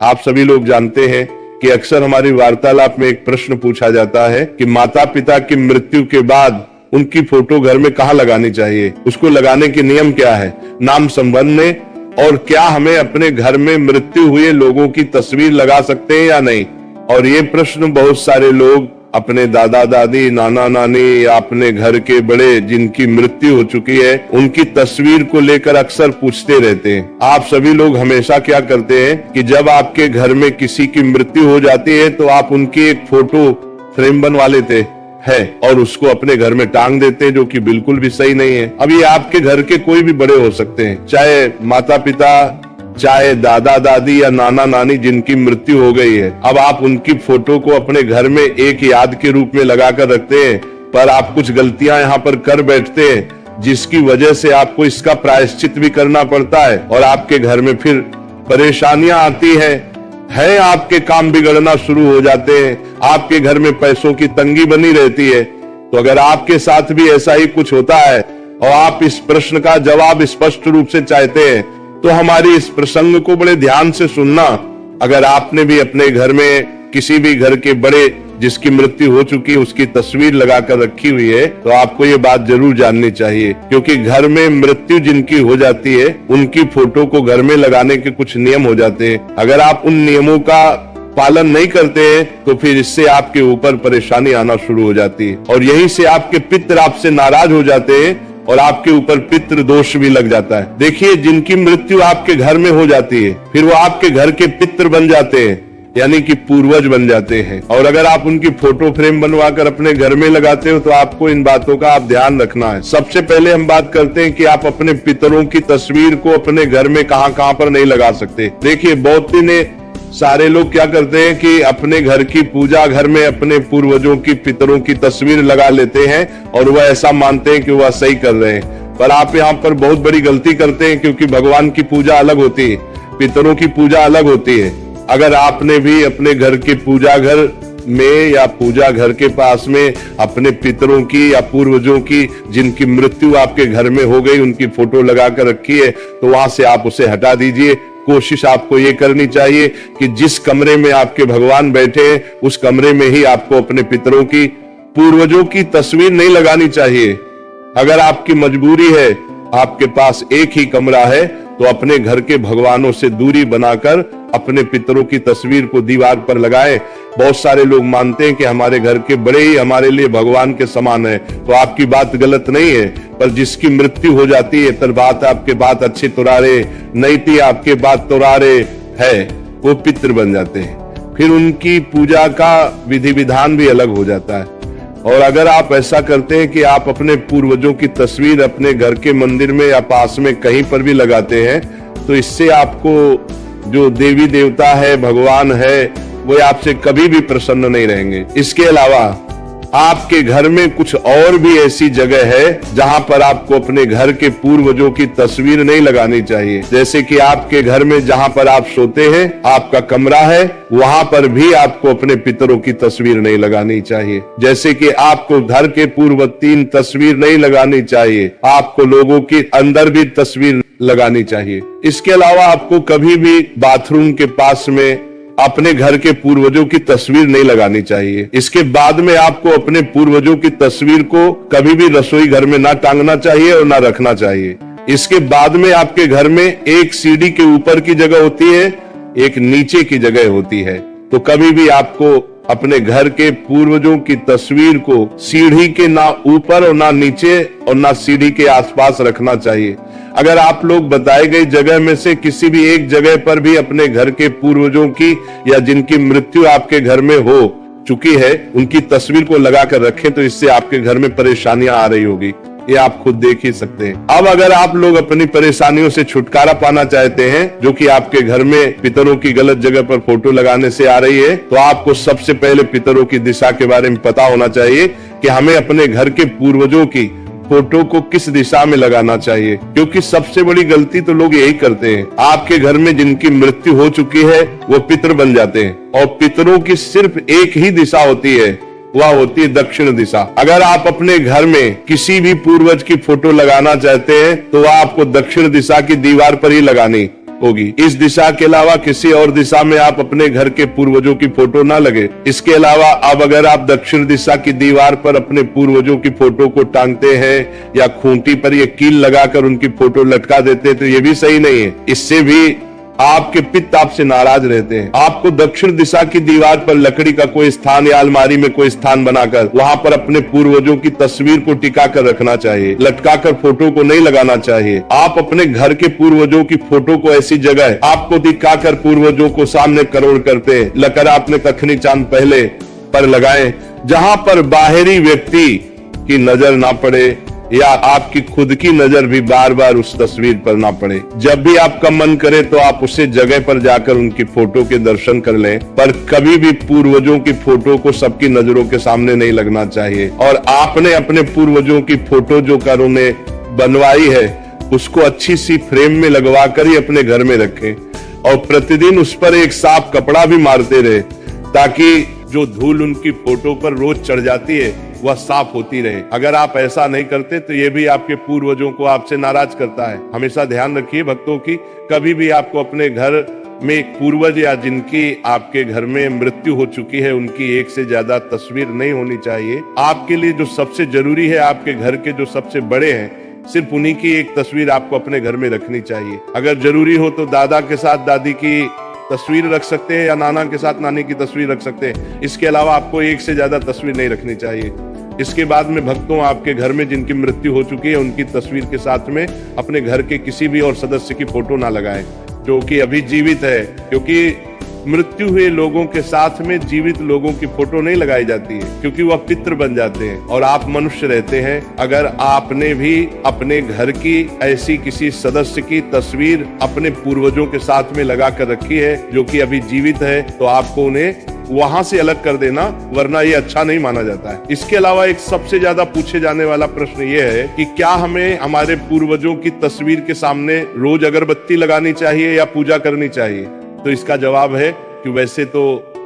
आप सभी लोग जानते हैं कि अक्सर हमारी वार्तालाप में एक प्रश्न पूछा जाता है कि माता पिता की मृत्यु के बाद उनकी फोटो घर में कहाँ लगानी चाहिए, उसको लगाने के नियम क्या है, नाम संबंध में, और क्या हमें अपने घर में मृत्यु हुए लोगों की तस्वीर लगा सकते हैं या नहीं। और ये प्रश्न बहुत सारे लोग अपने दादा दादी, नाना नानी या अपने घर के बड़े जिनकी मृत्यु हो चुकी है उनकी तस्वीर को लेकर अक्सर पूछते रहते हैं। आप सभी लोग हमेशा क्या करते हैं कि जब आपके घर में किसी की मृत्यु हो जाती है तो आप उनकी एक फोटो फ्रेम बनवा लेते है और उसको अपने घर में टांग देते हैं, जो कि बिल्कुल भी सही नहीं है। अब ये आपके घर के कोई भी बड़े हो सकते हैं, चाहे माता पिता, चाहे दादा दादी या नाना नानी जिनकी मृत्यु हो गई है। अब आप उनकी फोटो को अपने घर में एक याद के रूप में लगाकर रखते हैं, पर आप कुछ गलतियां यहाँ पर कर बैठते हैं जिसकी वजह से आपको इसका प्रायश्चित भी करना पड़ता है और आपके घर में फिर परेशानियां आती है आपके काम बिगड़ना शुरू हो जाते हैं, आपके घर में पैसों की तंगी बनी रहती है। तो अगर आपके साथ भी ऐसा ही कुछ होता है और आप इस प्रश्न का जवाब स्पष्ट रूप से चाहते हैं तो हमारी इस प्रसंग को बड़े ध्यान से सुनना। अगर आपने भी अपने घर में किसी भी घर के बड़े जिसकी मृत्यु हो चुकी है उसकी तस्वीर लगाकर रखी हुई है तो आपको ये बात जरूर जाननी चाहिए, क्योंकि घर में मृत्यु जिनकी हो जाती है उनकी फोटो को घर में लगाने के कुछ नियम हो जाते हैं। अगर आप उन नियमों का पालन नहीं करते हैं तो फिर इससे आपके ऊपर परेशानी आना शुरू हो जाती है और यहीं से आपके पितर आपसे नाराज हो जाते हैं और आपके ऊपर पितृ दोष भी लग जाता है। देखिए, जिनकी मृत्यु आपके घर में हो जाती है फिर वो आपके घर के पितृ बन जाते हैं, यानी कि पूर्वज बन जाते हैं। और अगर आप उनकी फोटो फ्रेम बनवाकर अपने घर में लगाते हो तो आपको इन बातों का आप ध्यान रखना है। सबसे पहले हम बात करते हैं कि आप अपने पितरों की तस्वीर को अपने घर में कहां पर नहीं लगा सकते। देखिए, बहुत ही सारे लोग क्या करते हैं कि अपने घर की पूजा घर में अपने पूर्वजों की, पितरों की तस्वीर लगा लेते हैं और वह ऐसा मानते हैं कि वह सही कर रहे हैं, पर आप यहाँ पर बहुत बड़ी गलती करते हैं, क्योंकि भगवान की पूजा अलग होती है, पितरों की पूजा अलग होती है। अगर आपने भी अपने घर के पूजा घर में या पूजा घर के पास में अपने पितरों की या पूर्वजों की जिनकी मृत्यु आपके घर में हो गई उनकी फोटो लगा कर रखी है तो वहां से आप उसे हटा दीजिए। कोशिश आपको ये करनी चाहिए कि जिस कमरे में आपके भगवान बैठे हैं उस कमरे में ही आपको अपने पितरों की, पूर्वजों की तस्वीर नहीं लगानी चाहिए। अगर आपकी मजबूरी है, आपके पास एक ही कमरा है, तो अपने घर के भगवानों से दूरी बनाकर अपने पितरों की तस्वीर को दीवार पर लगाएं। बहुत सारे लोग मानते हैं कि हमारे घर के बड़े ही हमारे लिए भगवान के समान है, तो आपकी बात गलत नहीं है, पर जिसकी मृत्यु हो जाती है तर बात आपके बात अच्छे तुरारे नहीं थी, आपके बात तुरारे है, वो पितृ बन जाते हैं। फिर उनकी पूजा का विधि विधान भी अलग हो जाता है। और अगर आप ऐसा करते हैं कि आप अपने पूर्वजों की तस्वीर अपने घर के मंदिर में या पास में कहीं पर भी लगाते हैं तो इससे आपको जो देवी देवता है, भगवान है, वो आपसे कभी भी प्रसन्न नहीं रहेंगे। इसके अलावा आपके घर में कुछ और भी ऐसी जगह है जहां पर आपको अपने घर के पूर्वजों की तस्वीर नहीं लगानी चाहिए। जैसे कि आपके घर में जहां पर आप सोते हैं, आपका कमरा है, वहां पर भी आपको अपने पितरों की तस्वीर नहीं लगानी चाहिए। जैसे कि आपको घर के पूर्व 3 तस्वीर नहीं लगानी चाहिए, आपको लोगों की अंदर भी तस्वीर लगानी चाहिए। इसके अलावा आपको कभी भी बाथरूम के पास में अपने घर के पूर्वजों की तस्वीर नहीं लगानी चाहिए। इसके बाद में आपको अपने पूर्वजों की तस्वीर को कभी भी रसोई घर में ना टांगना चाहिए और ना रखना चाहिए। इसके बाद में आपके घर में एक सीढ़ी के ऊपर की जगह होती है, एक नीचे की जगह होती है, तो कभी भी आपको अपने घर के पूर्वजों की तस्वीर को सीढ़ी के ना ऊपर और ना नीचे और ना सीढ़ी के आसपास रखना चाहिए। अगर आप लोग बताई गई जगह में से किसी भी एक जगह पर भी अपने घर के पूर्वजों की या जिनकी मृत्यु आपके घर में हो चुकी है उनकी तस्वीर को लगाकर रखें तो इससे आपके घर में परेशानियां आ रही होगी, ये आप खुद देख ही सकते हैं। अब अगर आप लोग अपनी परेशानियों से छुटकारा पाना चाहते हैं, जो कि आपके घर में पितरों की गलत जगह पर फोटो लगाने से आ रही है, तो आपको सबसे पहले पितरों की दिशा के बारे में पता होना चाहिए कि हमें अपने घर के पूर्वजों की फोटो को किस दिशा में लगाना चाहिए। क्योंकि सबसे बड़ी गलती तो लोग यही करते हैं, आपके घर में जिनकी मृत्यु हो चुकी है वो पितर बन जाते हैं और पितरों की सिर्फ एक ही दिशा होती है, वह होती है दक्षिण दिशा। अगर आप अपने घर में किसी भी पूर्वज की फोटो लगाना चाहते हैं तो वह आपको दक्षिण दिशा की दीवार पर ही लगानी, होगी। इस दिशा के अलावा किसी और दिशा में आप अपने घर के पूर्वजों की फोटो ना लगे। इसके अलावा अब अगर आप दक्षिण दिशा की दीवार पर अपने पूर्वजों की फोटो को टांगते हैं या खूंटी पर ये कील लगाकर उनकी फोटो लटका देते हैं तो ये भी सही नहीं है। इससे भी आपके पिता आपसे नाराज रहते हैं। आपको दक्षिण दिशा की दीवार पर लकड़ी का कोई स्थान या अलमारी में कोई स्थान बनाकर वहां पर अपने पूर्वजों की तस्वीर को टिका कर रखना चाहिए, लटकाकर फोटो को नहीं लगाना चाहिए। आप अपने घर के पूर्वजों की फोटो को ऐसी जगह आपको दिखाकर पूर्वजों को सामने करोड़ करते लकर आपने कखनी चांद पहले पर लगाए, जहां पर बाहरी व्यक्ति की नजर ना पड़े या आपकी खुद की नजर भी बार बार उस तस्वीर पर ना पड़े। जब भी आपका मन करे तो आप उसे जगह पर जाकर उनकी फोटो के दर्शन कर लें, पर कभी भी पूर्वजों की फोटो को सबकी नजरों के सामने नहीं लगना चाहिए। और आपने अपने पूर्वजों की फोटो जो कर उन्हें बनवाई है उसको अच्छी सी फ्रेम में लगवा कर ही अपने घर में रखें और प्रतिदिन उस पर एक साफ कपड़ा भी मारते रहे, ताकि जो धूल उनकी फोटो पर रोज चढ़ जाती है वह साफ होती रहे। अगर आप ऐसा नहीं करते तो ये भी आपके पूर्वजों को आपसे नाराज करता है। हमेशा ध्यान रखिए भक्तों की, कभी भी आपको अपने घर में एक पूर्वज या जिनकी आपके घर में मृत्यु हो चुकी है उनकी एक से ज्यादा तस्वीर नहीं होनी चाहिए। आपके लिए जो सबसे जरूरी है, आपके घर के जो सबसे बड़े हैं, सिर्फ उन्हीं की एक तस्वीर आपको अपने घर में रखनी चाहिए। अगर जरूरी हो तो दादा के साथ दादी की तस्वीर रख सकते हैं या नाना के साथ नानी की तस्वीर रख सकते हैं। इसके अलावा आपको एक से ज्यादा तस्वीर नहीं रखनी चाहिए। इसके बाद में भक्तों, आपके घर में जिनकी मृत्यु हो चुकी है उनकी तस्वीर के साथ में अपने घर के किसी भी और सदस्य की फोटो ना लगाएं जो कि अभी जीवित है, क्योंकि मृत्यु हुए लोगों के साथ में जीवित लोगों की फोटो नहीं लगाई जाती है, क्योंकि वह पितृ बन जाते हैं और आप मनुष्य रहते हैं। अगर आपने भी अपने घर की ऐसी किसी सदस्य की तस्वीर अपने पूर्वजों के साथ में लगा कर रखी है जो कि अभी जीवित है, तो आपको उन्हें वहां से अलग कर देना, वरना ये अच्छा नहीं माना जाता है। इसके अलावा एक सबसे ज्यादा पूछे जाने वाला प्रश्न ये है कि क्या हमें हमारे पूर्वजों की तस्वीर के सामने रोज अगरबत्ती लगानी चाहिए या पूजा करनी चाहिए? तो इसका जवाब है कि वैसे तो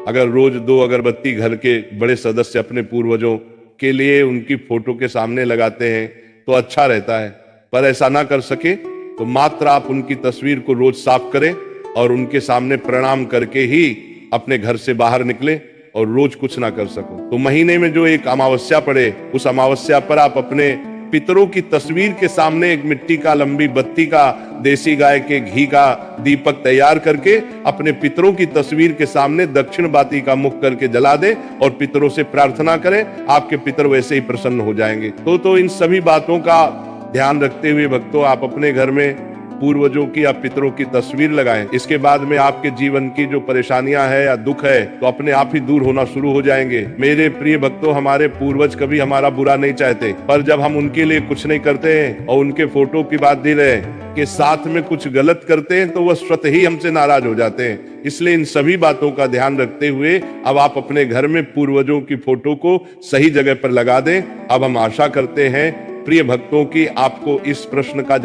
अगर रोज 2 अगरबत्ती घर के बड़े सदस्य अपने पूर्वजों के लिए उनकी फोटो के सामने लगाते हैं तो अच्छा रहता है, पर ऐसा ना कर सके तो मात्र आप उनकी तस्वीर को रोज साफ करें और उनके सामने प्रणाम करके ही अपने घर से बाहर निकले और रोज कुछ ना कर सको तो महीने में जो एक अमावस्या पड़े उस अमावस्या पर आप अपने पितरों की तस्वीर के सामने एक मिट्टी का लंबी बत्ती का देसी गाय के घी का दीपक तैयार करके अपने पितरों की तस्वीर के सामने दक्षिण बाती का मुख करके जला दें और पितरों से प्रार्थना करें। आपके पितर वैसे ही प्रसन्न हो जाएंगे। तो इन सभी बातों का ध्यान रखते हुए भक्तों, आप अपने घर में पूर्वजों की या पितरों की तस्वीर लगाएं। इसके बाद में आपके जीवन की जो परेशानियां है या दुख है तो अपने आप ही दूर होना शुरू हो जाएंगे। मेरे प्रिय भक्तों, हमारे पूर्वज कभी हमारा बुरा नहीं चाहते, पर जब हम उनके लिए कुछ नहीं करते हैं और उनके फोटो की बात दे रहे हैं के साथ में कुछ गलत करते हैं तो वह स्वतः ही हमसे नाराज हो जाते हैं। इसलिए इन सभी बातों का ध्यान रखते हुए अब आप अपने घर में पूर्वजों की फोटो को सही जगह पर लगा दें। अब हम आशा करते हैं प्रिय भक्तों की आपको इस प्रश्न का